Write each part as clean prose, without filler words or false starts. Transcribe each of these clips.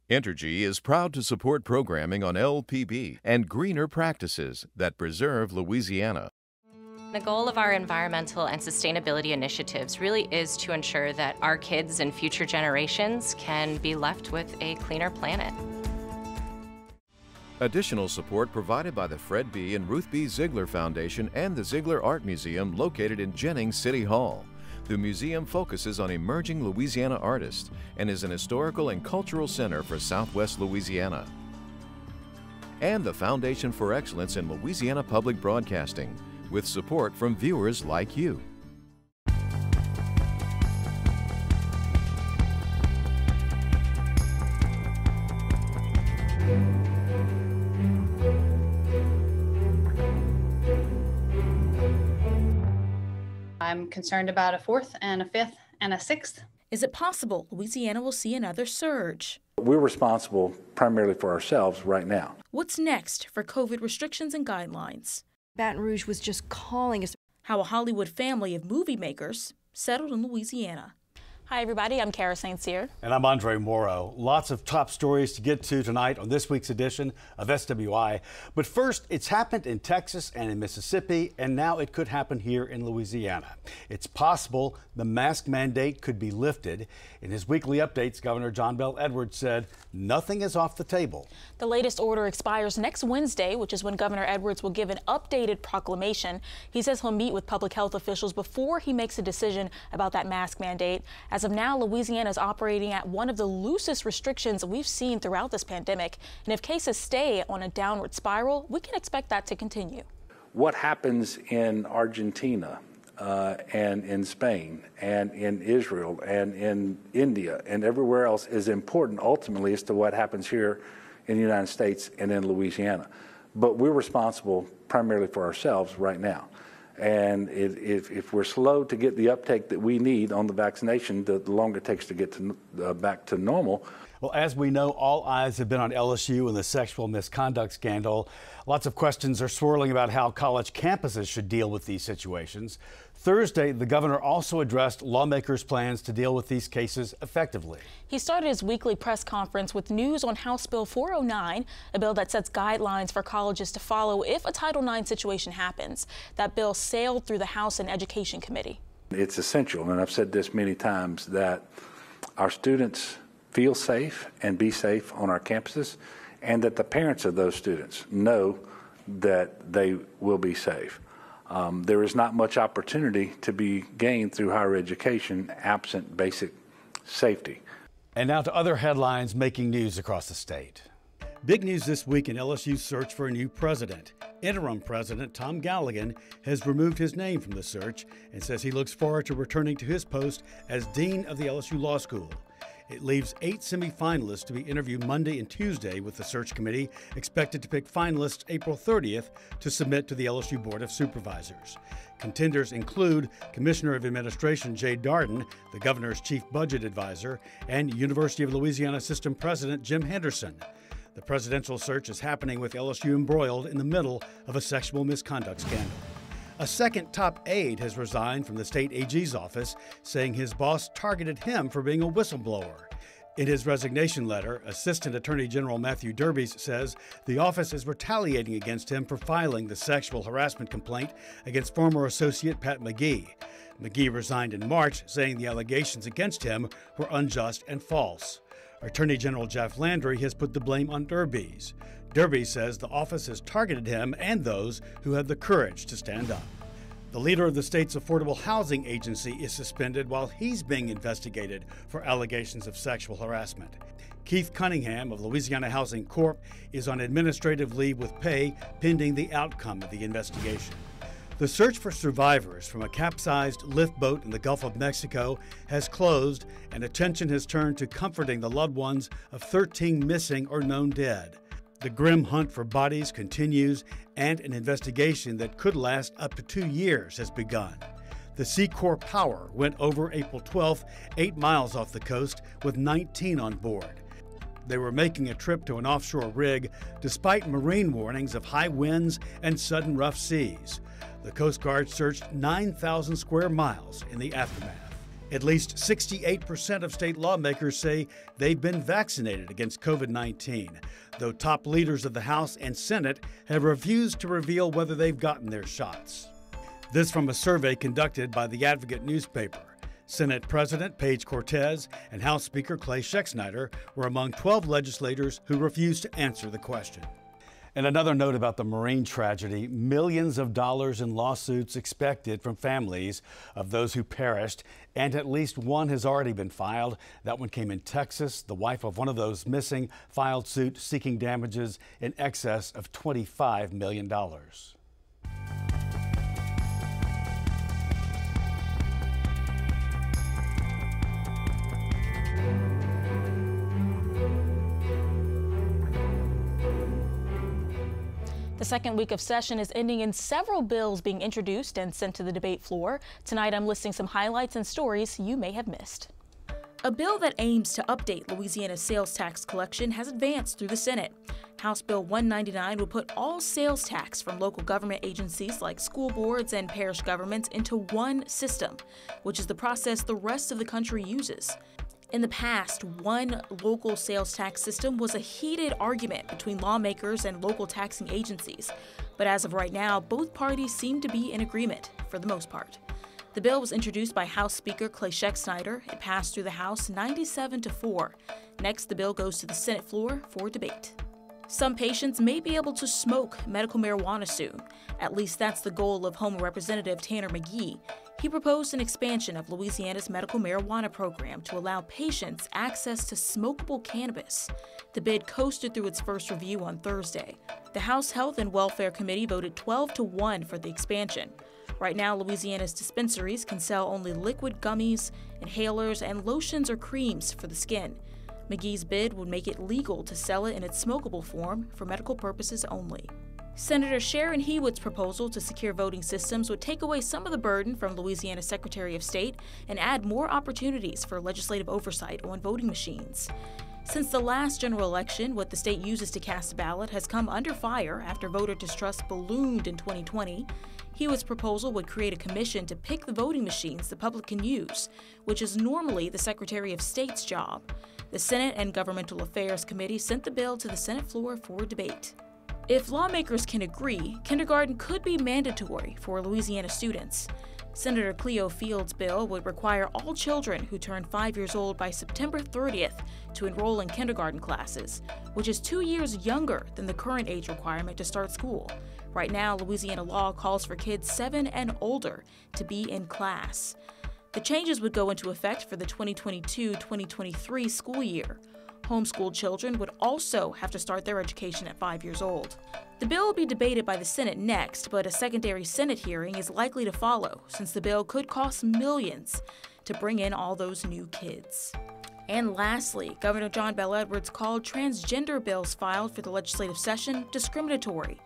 Entergy is proud to support programming on LPB and greener practices that preserve Louisiana. The goal of our environmental and sustainability initiatives really is to ensure that our kids and future generations can be left with a cleaner planet. Additional support provided by the Fred B. and Ruth B. Ziegler Foundation and the Ziegler Art Museum located in Jennings City Hall. The museum focuses on emerging Louisiana artists and is an historical and cultural center for Southwest Louisiana. And the Foundation for Excellence in Louisiana Public Broadcasting, with support from viewers like you. I'm concerned about a fourth and a fifth and a sixth. Is it possible Louisiana will see another surge? We're responsible primarily for ourselves right now. What's next for COVID restrictions and guidelines? Baton Rouge was just calling us. How a Hollywood family of movie makers settled in Louisiana. Hi, everybody. I'm Kara St. Cyr. And I'm Andre Moreau. Lots of top stories to get to tonight on this week's edition of SWI. But first, it's happened in Texas and in Mississippi, and now it could happen here in Louisiana. It's possible the mask mandate could be lifted. In his weekly updates, Governor John Bel Edwards said nothing is off the table. The latest order expires next Wednesday, which is when Governor Edwards will give an updated proclamation. He says he'll meet with public health officials before he makes a decision about that mask mandate. As of now, Louisiana is operating at one of the loosest restrictions we've seen throughout this pandemic. And if cases stay on a downward spiral, we can expect that to continue. What happens in Argentina and in Spain and in Israel and in India and everywhere else is important ultimately as to what happens here in the United States and in Louisiana. But we're responsible primarily for ourselves right now. And if we're slow to get the uptake that we need on the vaccination, the longer it takes to get to, back to normal. Well, as we know, all eyes have been on LSU and the sexual misconduct scandal. Lots of questions are swirling about how college campuses should deal with these situations. Thursday, the governor also addressed lawmakers' plans to deal with these cases effectively. He started his weekly press conference with news on House Bill 409, a bill that sets guidelines for colleges to follow if a Title IX situation happens. That bill sailed through the House and Education Committee. It's essential, and I've said this many times, that our students feel safe and be safe on our campuses, and that the parents of those students know that they will be safe. There is not much opportunity to be gained through higher education absent basic safety. And now to other headlines making news across the state. Big news this week in LSU's search for a new president. Interim President Tom Galligan has removed his name from the search and says he looks forward to returning to his post as Dean of the LSU Law School. It leaves 8 semifinalists to be interviewed Monday and Tuesday, with the search committee expected to pick finalists April 30th to submit to the LSU Board of Supervisors. Contenders include Commissioner of Administration Jay Darden, the governor's chief budget advisor, and University of Louisiana System President Jim Henderson. The presidential search is happening with LSU embroiled in the middle of a sexual misconduct scandal. A second top aide has resigned from the state AG's office, saying his boss targeted him for being a whistleblower. In his resignation letter, Assistant Attorney General Matthew Derbies says the office is retaliating against him for filing the sexual harassment complaint against former associate Pat McGee. McGee resigned in March, saying the allegations against him were unjust and false. Attorney General Jeff Landry has put the blame on Derbies. Derby says the office has targeted him and those who had the courage to stand up. The leader of the state's affordable housing agency is suspended while he's being investigated for allegations of sexual harassment. Keith Cunningham of Louisiana Housing Corp. is on administrative leave with pay pending the outcome of the investigation. The search for survivors from a capsized lift boat in the Gulf of Mexico has closed, and attention has turned to comforting the loved ones of 13 missing or known dead. The grim hunt for bodies continues, and an investigation that could last up to 2 years has begun. The Sea Corps Power went over April 12th, 8 miles off the coast, with 19 on board. They were making a trip to an offshore rig despite marine warnings of high winds and sudden rough seas. The Coast Guard searched 9,000 square miles in the aftermath. At least 68% of state lawmakers say they've been vaccinated against COVID-19, though top leaders of the House and Senate have refused to reveal whether they've gotten their shots. This from a survey conducted by the Advocate newspaper. Senate President Paige Cortez and House Speaker Clay Schexnayder were among 12 legislators who refused to answer the question. And another note about the Marine tragedy, millions of dollars in lawsuits expected from families of those who perished, and at least one has already been filed. That one came in Texas. The wife of one of those missing filed suit seeking damages in excess of $25 million. The second week of session is ending in several bills being introduced and sent to the debate floor. Tonight, I'm listing some highlights and stories you may have missed. A bill that aims to update Louisiana's sales tax collection has advanced through the Senate. House Bill 199 will put all sales tax from local government agencies like school boards and parish governments into one system, which is the process the rest of the country uses. In the past, one local sales tax system was a heated argument between lawmakers and local taxing agencies. But as of right now, both parties seem to be in agreement, for the most part. The bill was introduced by House Speaker Clay Schexnayder. It passed through the House 97-4. Next, the bill goes to the Senate floor for debate. Some patients may be able to smoke medical marijuana soon. At least that's the goal of Home Representative Tanner McGee. He proposed an expansion of Louisiana's medical marijuana program to allow patients access to smokable cannabis. The bid coasted through its first review on Thursday. The House Health and Welfare Committee voted 12-1 for the expansion. Right now, Louisiana's dispensaries can sell only liquid gummies, inhalers, and lotions or creams for the skin. McGee's bid would make it legal to sell it in its smokable form for medical purposes only. Senator Sharon Hewitt's proposal to secure voting systems would take away some of the burden from Louisiana's Secretary of State and add more opportunities for legislative oversight on voting machines. Since the last general election, what the state uses to cast a ballot has come under fire after voter distrust ballooned in 2020. Hewitt's proposal would create a commission to pick the voting machines the public can use, which is normally the Secretary of State's job. The Senate and Governmental Affairs Committee sent the bill to the Senate floor for debate. If lawmakers can agree, kindergarten could be mandatory for Louisiana students. Senator Cleo Field's bill would require all children who turn 5 years old by September 30th to enroll in kindergarten classes, which is 2 years younger than the current age requirement to start school. Right now, Louisiana law calls for kids 7 and older to be in class. The changes would go into effect for the 2022-2023 school year. Homeschooled children would also have to start their education at 5 years old. The bill will be debated by the Senate next, but a secondary Senate hearing is likely to follow, since the bill could cost millions to bring in all those new kids. And lastly, Governor John Bel Edwards called transgender bills filed for the legislative session discriminatory.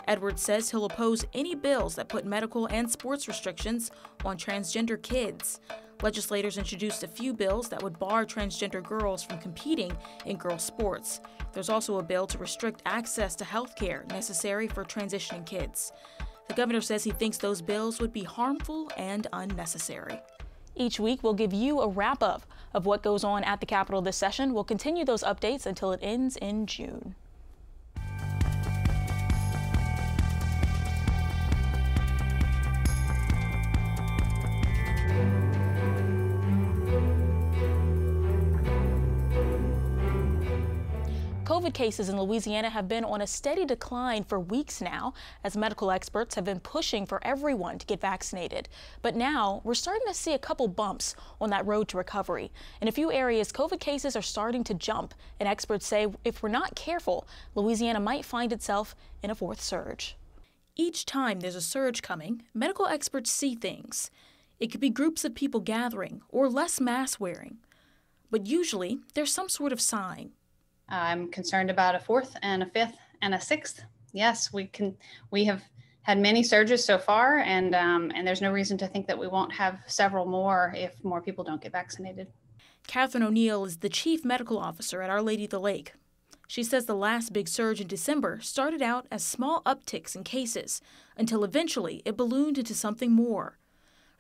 Edwards says he'll oppose any bills that put medical and sports restrictions on transgender kids. Legislators introduced a few bills that would bar transgender girls from competing in girls' sports. There's also a bill to restrict access to health care necessary for transitioning kids. The governor says he thinks those bills would be harmful and unnecessary. Each week, we'll give you a wrap-up of what goes on at the Capitol this session. We'll continue those updates until it ends in June. COVID cases in Louisiana have been on a steady decline for weeks now, as medical experts have been pushing for everyone to get vaccinated. But now we're starting to see a couple bumps on that road to recovery. In a few areas, COVID cases are starting to jump, and experts say if we're not careful, Louisiana might find itself in a fourth surge. Each time there's a surge coming, medical experts see things. It could be groups of people gathering or less mask wearing. But usually, there's some sort of sign. I'm concerned about a fourth and a fifth and a sixth. Yes, we have had many surges so far, and there's no reason to think that we won't have several more if more people don't get vaccinated. Catherine O'Neill is the chief medical officer at Our Lady of the Lake. She says the last big surge in December started out as small upticks in cases until eventually it ballooned into something more.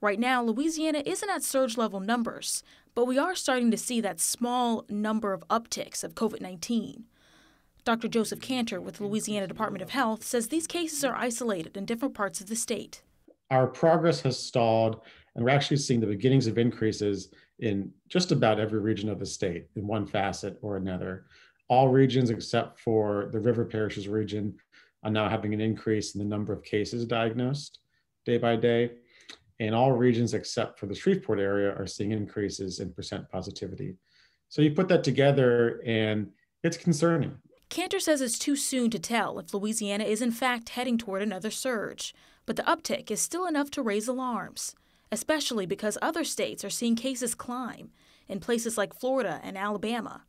Right now, Louisiana isn't at surge level numbers, but we are starting to see that small number of upticks of COVID-19. Dr. Joseph Kanter with the Louisiana Department of Health says these cases are isolated in different parts of the state. Our progress has stalled, and we're actually seeing the beginnings of increases in just about every region of the state in one facet or another. All regions except for the River Parishes region are now having an increase in the number of cases diagnosed day by day. And all regions except for the Shreveport area are seeing increases in percent positivity. So you put that together and it's concerning. Kanter says it's too soon to tell if Louisiana is in fact heading toward another surge, but the uptick is still enough to raise alarms, especially because other states are seeing cases climb in places like Florida and Alabama.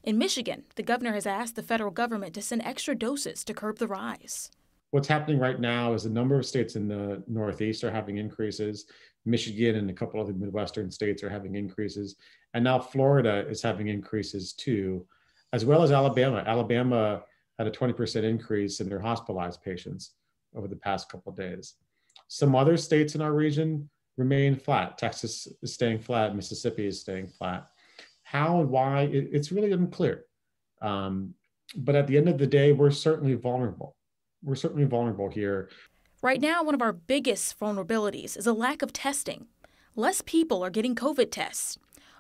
In Michigan, the governor has asked the federal government to send extra doses to curb the rise. What's happening right now is a number of states in the Northeast are having increases. Michigan and a couple of the Midwestern states are having increases. And now Florida is having increases too, as well as Alabama. Alabama had a 20% increase in their hospitalized patients over the past couple of days. Some other states in our region remain flat. Texas is staying flat. Mississippi is staying flat. How and why, it's really unclear. But at the end of the day, we're certainly vulnerable. We're certainly vulnerable here. Right now, one of our biggest vulnerabilities is a lack of testing. Less people are getting COVID tests.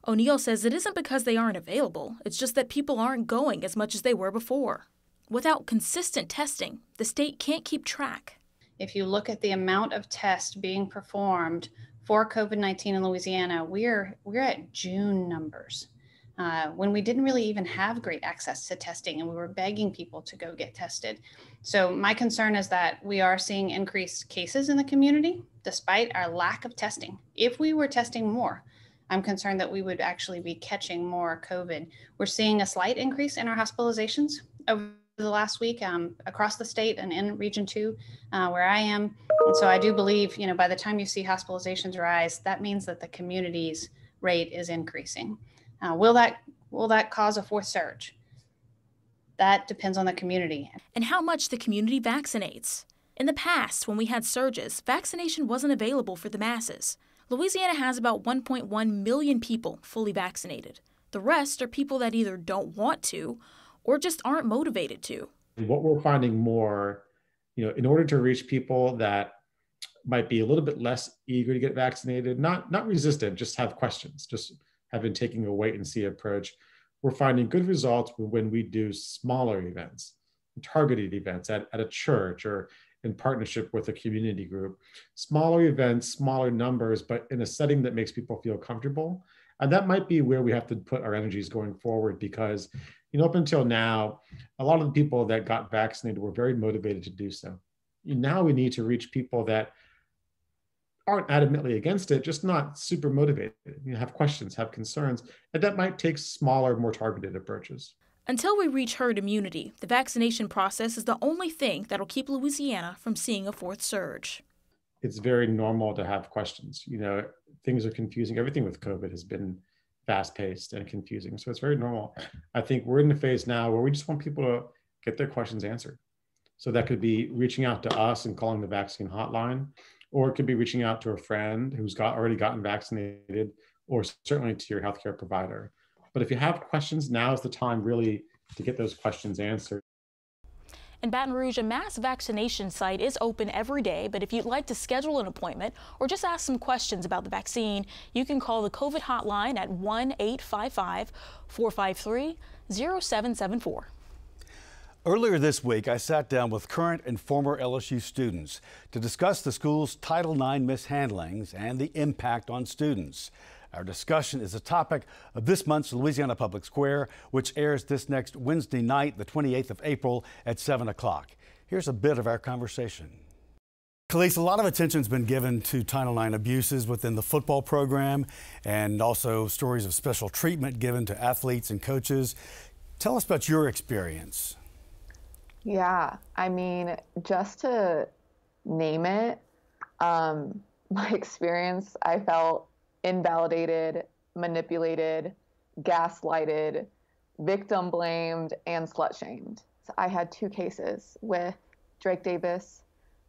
O'Neill says it isn't because they aren't available, it's just that people aren't going as much as they were before. Without consistent testing, the state can't keep track. If you look at the amount of tests being performed for COVID-19 in Louisiana, we're at June numbers. When we didn't really even have great access to testing and we were begging people to go get tested. So my concern is that we are seeing increased cases in the community despite our lack of testing. If we were testing more, I'm concerned that we would actually be catching more COVID. We're seeing a slight increase in our hospitalizations over the last week across the state and in Region 2 where I am. And so I do believe, by the time you see hospitalizations rise, that means that the community's rate is increasing. Will that cause a fourth surge? That depends on the community. And how much the community vaccinates. In the past, when we had surges, vaccination wasn't available for the masses. Louisiana has about 1.1 million people fully vaccinated. The rest are people that either don't want to or just aren't motivated to. What we're finding more, in order to reach people that might be a little bit less eager to get vaccinated, not resistant, just have questions, just have been taking a wait and see approach. We're finding good results when we do smaller events, targeted events at a church or in partnership with a community group. Smaller events, smaller numbers, but in a setting that makes people feel comfortable. And that might be where we have to put our energies going forward because, up until now, a lot of the people that got vaccinated were very motivated to do so. Now we need to reach people that aren't adamantly against it, just not super motivated, have questions, have concerns, and that might take smaller, more targeted approaches. Until we reach herd immunity, the vaccination process is the only thing that'll keep Louisiana from seeing a fourth surge. It's very normal to have questions. Things are confusing. Everything with COVID has been fast-paced and confusing, so it's very normal. I think we're in the phase now where we just want people to get their questions answered. So that could be reaching out to us and calling the vaccine hotline, or it could be reaching out to a friend who's already gotten vaccinated, or certainly to your healthcare provider. But if you have questions, now is the time really to get those questions answered. In Baton Rouge, a mass vaccination site is open every day, but if you'd like to schedule an appointment or just ask some questions about the vaccine, you can call the COVID hotline at 1-855-453-0774. Earlier this week, I sat down with current and former LSU students to discuss the school's Title IX mishandlings and the impact on students. Our discussion is a topic of this month's Louisiana Public Square, which airs this next Wednesday night, the 28th of April at 7 o'clock. Here's a bit of our conversation. Khalees, a lot of attention's been given to Title IX abuses within the football program and also stories of special treatment given to athletes and coaches. Tell us about your experience. Yeah, just to name it, my experience, I felt invalidated, manipulated, gaslighted, victim blamed, and slut shamed. So I had 2 cases with Drake Davis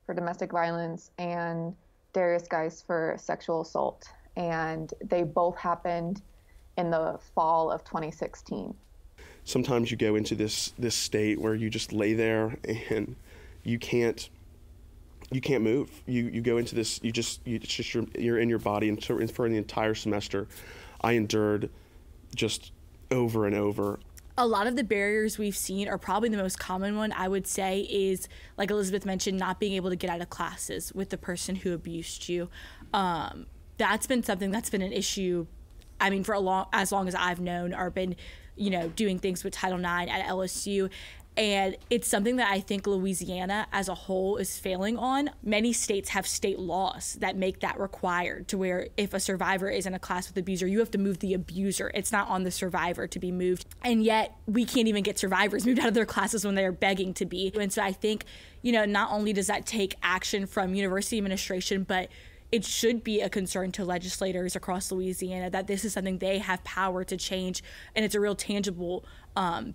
for domestic violence and Darius Geis for sexual assault, and they both happened in the fall of 2016. Sometimes you go into this state where you just lay there and you can't move. You go into this, you're in your body. And so for the entire semester, I endured just over and over. A lot of the barriers we've seen are probably the most common one, I would say, is, like Elizabeth mentioned, not being able to get out of classes with the person who abused you. That's been something that's been an issue, I mean, for as long as I've known or been, doing things with Title IX at LSU. And it's something that I think Louisiana as a whole is failing on. Many states have state laws that make that required, to where if a survivor is in a class with an abuser, you have to move the abuser. It's not on the survivor to be moved. And yet we can't even get survivors moved out of their classes when they're begging to be. And so I think, not only does that take action from university administration, but it should be a concern to legislators across Louisiana that this is something they have power to change, and it's a real tangible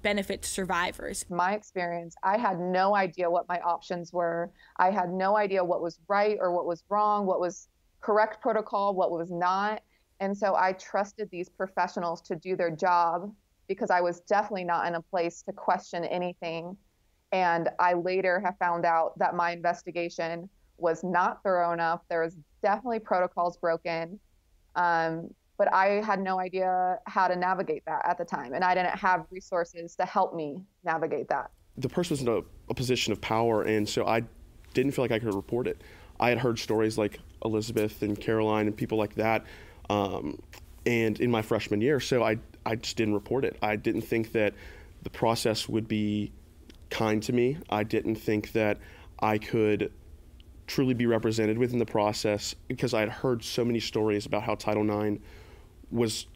benefit to survivors. My experience, I had no idea what my options were. I had no idea what was right or what was wrong, what was correct protocol, what was not. And so I trusted these professionals to do their job, because I was definitely not in a place to question anything. And I later have found out that my investigation was not thorough enough. There was definitely protocols broken, but I had no idea how to navigate that at the time, and I didn't have resources to help me navigate that. The person was in a position of power, and so I didn't feel like I could report it. I had heard stories like Elizabeth and Caroline and people like that, and in my freshman year, so I just didn't report it. I didn't think that the process would be kind to me. I didn't think that I could truly be represented within the process, because I had heard so many stories about how Title IX was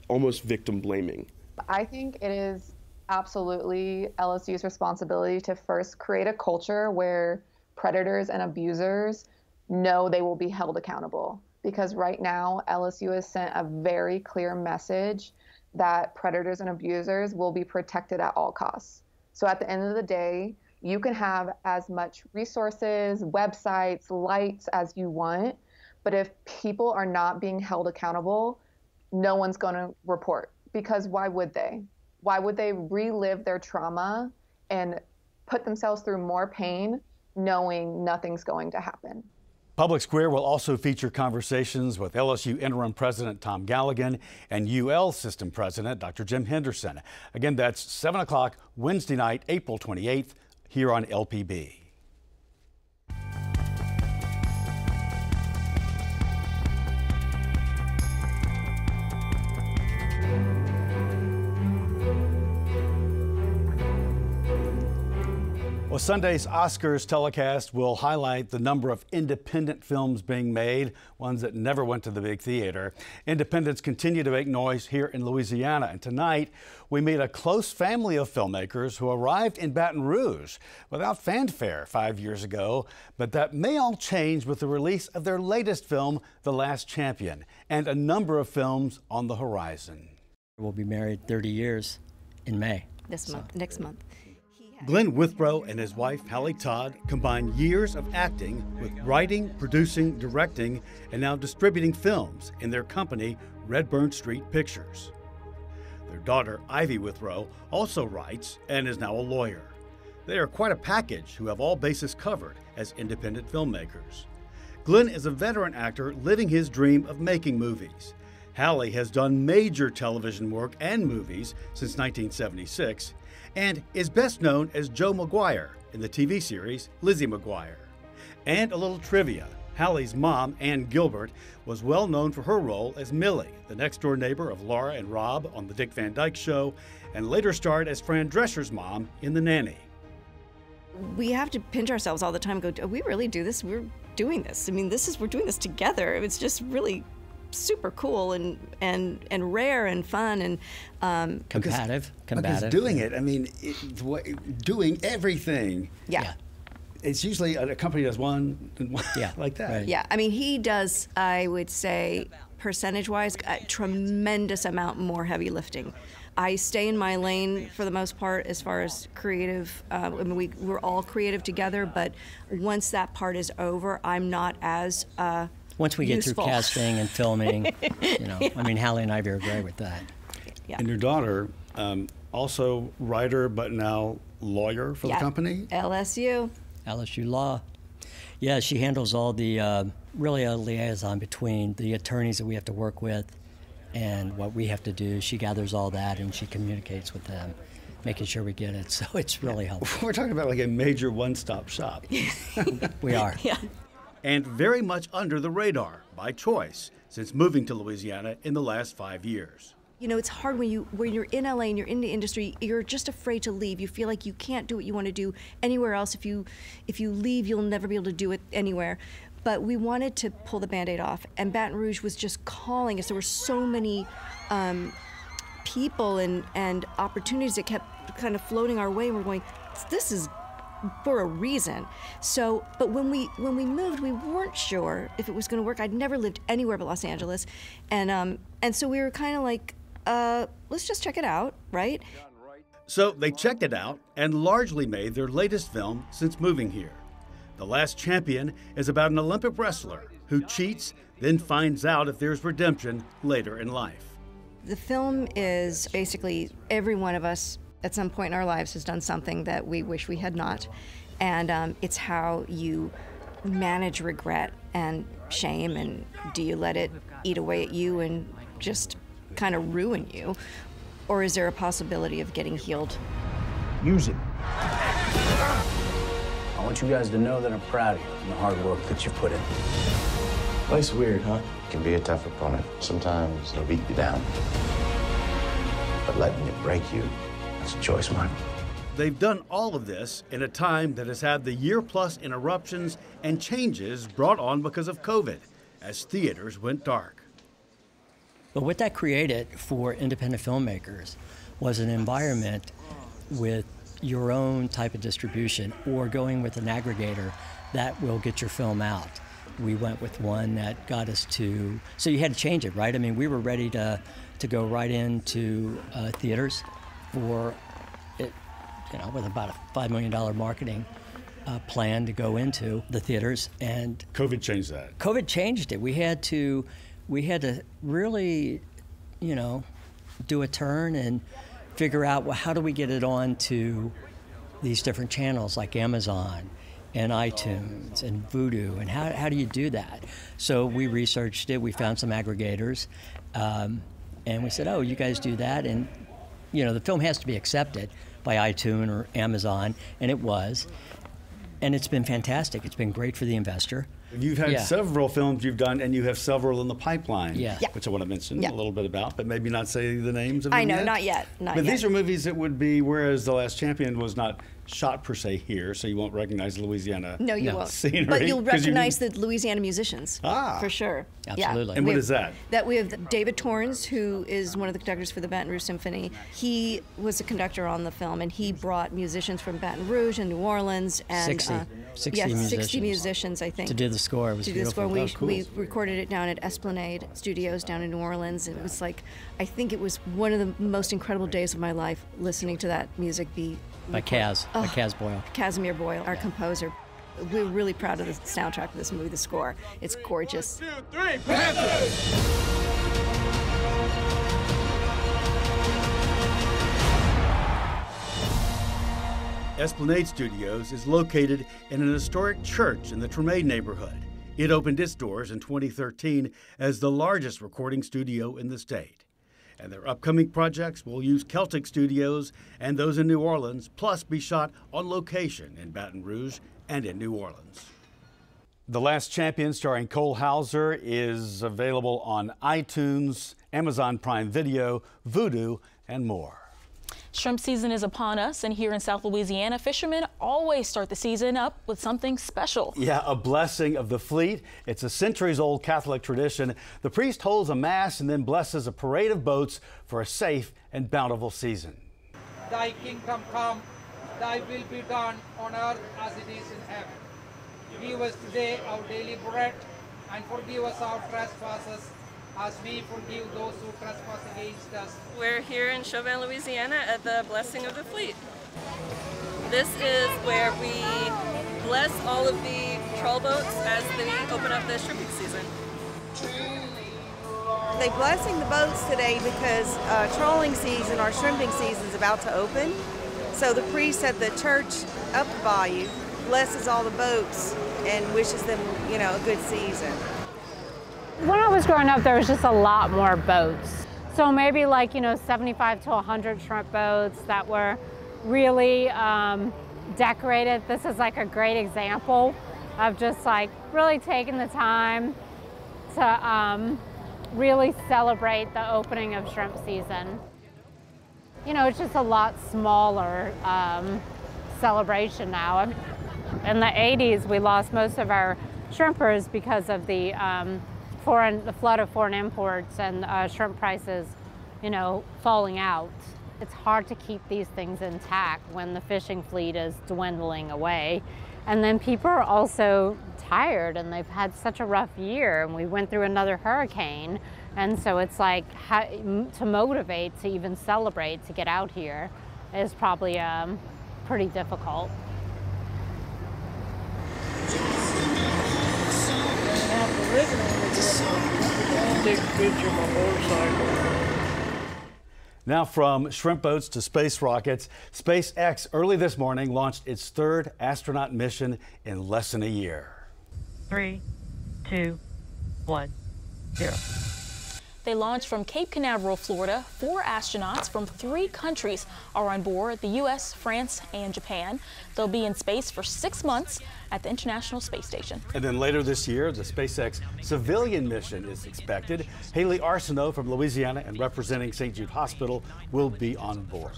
almost victim blaming. I think it is absolutely LSU's responsibility to first create a culture where predators and abusers know they will be held accountable. Because right now, LSU has sent a very clear message that predators and abusers will be protected at all costs. So at the end of the day, you can have as much resources, websites, lights as you want, but if people are not being held accountable, no one's going to report. Because why would they? Why would they relive their trauma and put themselves through more pain knowing nothing's going to happen? Public Square will also feature conversations with LSU Interim President Tom Galligan and UL System President Dr. Jim Henderson. Again, that's 7 o'clock Wednesday night, April 28th, here on LPB. Well, Sunday's Oscars telecast will highlight the number of independent films being made, ones that never went to the big theater. Independents continue to make noise here in Louisiana, and tonight we meet a close family of filmmakers who arrived in Baton Rouge without fanfare 5 years ago, but that may all change with the release of their latest film, The Last Champion, and a number of films on the horizon. We'll be married 30 years in May. Next month. Glenn Withrow and his wife, Hallie Todd, combine years of acting with writing, producing, directing, and now distributing films in their company, Redburn Street Pictures. Their daughter, Ivy Withrow, also writes and is now a lawyer. They are quite a package who have all bases covered as independent filmmakers. Glenn is a veteran actor living his dream of making movies. Hallie has done major television work and movies since 1976, and is best known as Joe McGuire in the TV series Lizzie McGuire. And a little trivia, Hallie's mom, Ann Gilbert, was well known for her role as Millie, the next-door neighbor of Laura and Rob on The Dick Van Dyke Show, and later starred as Fran Drescher's mom in The Nanny. We have to pinch ourselves all the time and go, do we really do this? We're doing this. I mean, we're doing this together. It's just really super cool and rare and fun and combative. Because doing it, I mean, doing everything. Yeah. It's usually a company does one like that. Right. Yeah, I mean, he does, I would say, percentage-wise, a tremendous amount more heavy lifting. I stay in my lane for the most part as far as creative. I mean, we're all creative together, but once that part is over, I'm not as once we get useful. through casting and filming, you know, I mean, Hallie and I are great with that. Yeah. And your daughter, also writer, but now lawyer for the company? LSU. LSU Law. Yeah, she handles all the, really a liaison between the attorneys that we have to work with and what we have to do. She gathers all that and she communicates with them, making sure we get it. So it's really helpful. We're talking about like a major one-stop shop. We are. Yeah. And very much under the radar by choice since moving to Louisiana in the last 5 years. You know, it's hard when you're in LA and you're in the industry, you're just afraid to leave. You feel like you can't do what you want to do anywhere else. If you leave, you'll never be able to do it anywhere. But we wanted to pull the Band-Aid off, and Baton Rouge was just calling us. There were so many people and opportunities that kept kind of floating our way, and we're going, this is for a reason. So, but when we moved, we weren't sure if it was going to work. I'd never lived anywhere but Los Angeles, and so we were kind of like, let's just check it out, right? So they checked it out and largely made their latest film since moving here. The Last Champion is about an Olympic wrestler who cheats, then finds out if there's redemption later in life. The film is basically every one of us at some point in our lives has done something that we wish we had not. And it's how you manage regret and shame, and do you let it eat away at you and just kind of ruin you? Or is there a possibility of getting healed? Use it. I want you guys to know that I'm proud of you and the hard work that you put in. Life's weird, huh? It can be a tough opponent. Sometimes they'll beat you down. But letting it break you, that's a choice, Mike. They've done all of this in a time that has had the year-plus interruptions and changes brought on because of COVID, as theaters went dark. But what that created for independent filmmakers was an environment with your own type of distribution or going with an aggregator that will get your film out. We went with one that got us to, so you had to change it, right? I mean, we were ready to go right into theaters for it, you know, with about a $5 million marketing plan to go into the theaters. And COVID changed that. COVID changed it. We had to really, you know, do a turn and figure out, well, how do we get it on to these different channels like Amazon and iTunes and Vudu, and how do you do that? So we researched it, we found some aggregators, and we said, oh, you guys do that, and you know, the film has to be accepted by iTunes or Amazon, and it was. And it's been fantastic. It's been great for the investor. You've had several films you've done, and you have several in the pipeline, Yeah. which I want to mention a little bit about, but maybe not say the names of them I know, yet. not yet. But these are movies that would be, whereas The Last Champion was not shot per se here, so you won't recognize Louisiana scenery. But you'll recognize the Louisiana musicians, for sure. Absolutely. Yeah. And what is that? We have David Torrance, who is one of the conductors for the Baton Rouge Symphony. He was a conductor on the film, and he brought musicians from Baton Rouge and New Orleans. And 60 musicians, I think. To do the score. It was beautiful. We recorded it down at Esplanade Studios down in New Orleans. It was like, I think it was one of the most incredible days of my life listening to that music be by Kaz Boyle. Casimir Boyle, our composer. We're really proud of the soundtrack of this movie, the score. It's gorgeous. 1, 2, 3, Panthers! Esplanade Studios is located in an historic church in the Tremaine neighborhood. It opened its doors in 2013 as the largest recording studio in the state. And their upcoming projects will use Celtic studios and those in New Orleans, plus be shot on location in Baton Rouge and in New Orleans. The Last Champion, starring Cole Hauser, is available on iTunes, Amazon Prime Video, Vudu, and more. Shrimp season is upon us, and here in South Louisiana, fishermen always start the season up with something special. Yeah, a blessing of the fleet. It's a centuries-old Catholic tradition. The priest holds a mass and then blesses a parade of boats for a safe and bountiful season. Thy kingdom come, thy will be done on earth as it is in heaven. Give us today our daily bread, and forgive us our trespasses, as we forgive those who trespass against us. We're here in Chauvin, Louisiana at the Blessing of the Fleet. This is where we bless all of the trawl boats as they open up the shrimping season. They're blessing the boats today because trolling season or shrimping season is about to open. So the priest at the church up the bayou blesses all the boats and wishes them, a good season. When I was growing up, there was just a lot more boats. So maybe 75 to 100 shrimp boats that were really decorated. This is a great example of just really taking the time to really celebrate the opening of shrimp season. It's just a lot smaller celebration now. In the 80s, we lost most of our shrimpers because of the flood of foreign imports and shrimp prices, falling out. It's hard to keep these things intact when the fishing fleet is dwindling away. And then people are also tired and they've had such a rough year, and we went through another hurricane. And so it's to motivate to even celebrate, to get out here is probably pretty difficult. Now from shrimp boats to space rockets, SpaceX early this morning launched its third astronaut mission in less than a year. 3, 2, 1, 0. They launched from Cape Canaveral, Florida. 4 astronauts from 3 countries are on board: the U.S., France, and Japan. They'll be in space for 6 months at the International Space Station. And then later this year, the SpaceX civilian mission is expected. Hallie Arsenault from Louisiana and representing St. Jude Hospital will be on board.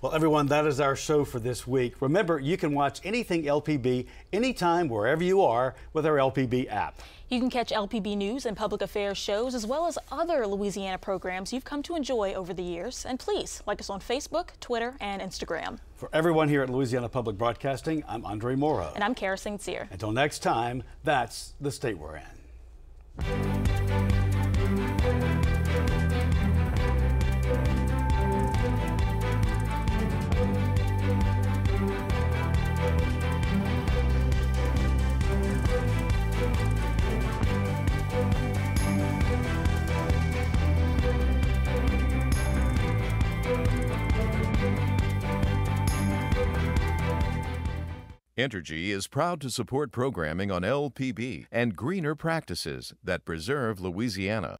Well, everyone, that is our show for this week. Remember, you can watch anything LPB anytime, wherever you are, with our LPB app. You can catch LPB News and public affairs shows, as well as other Louisiana programs you've come to enjoy over the years. And please like us on Facebook, Twitter, and Instagram. For everyone here at Louisiana Public Broadcasting, I'm Andre Moreau. And I'm Kara St. Cyr. Until next time, that's the state we're in. Entergy is proud to support programming on LPB and greener practices that preserve Louisiana.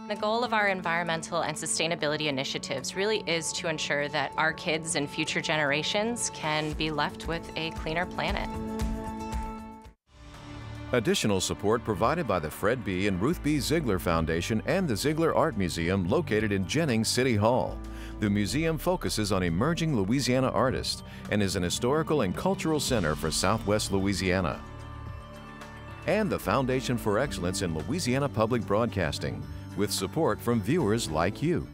The goal of our environmental and sustainability initiatives really is to ensure that our kids and future generations can be left with a cleaner planet. Additional support provided by the Fred B. and Ruth B. Ziegler Foundation and the Ziegler Art Museum located in Jennings City Hall. The museum focuses on emerging Louisiana artists and is an historical and cultural center for Southwest Louisiana. And the Foundation for Excellence in Louisiana Public Broadcasting, with support from viewers like you.